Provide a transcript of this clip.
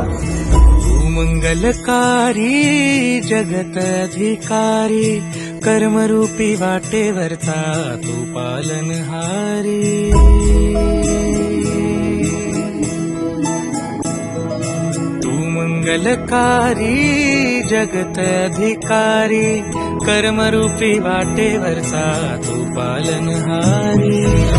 ऐकूया. तू मंगलकारी जगत अधिकारी, कर्मरूपी वाटेवरचा तू पालनहारी. तू मंगलकारी जगत अधिकारी, कर्मरूपी वाटेवरचा तू पालनहारी. तू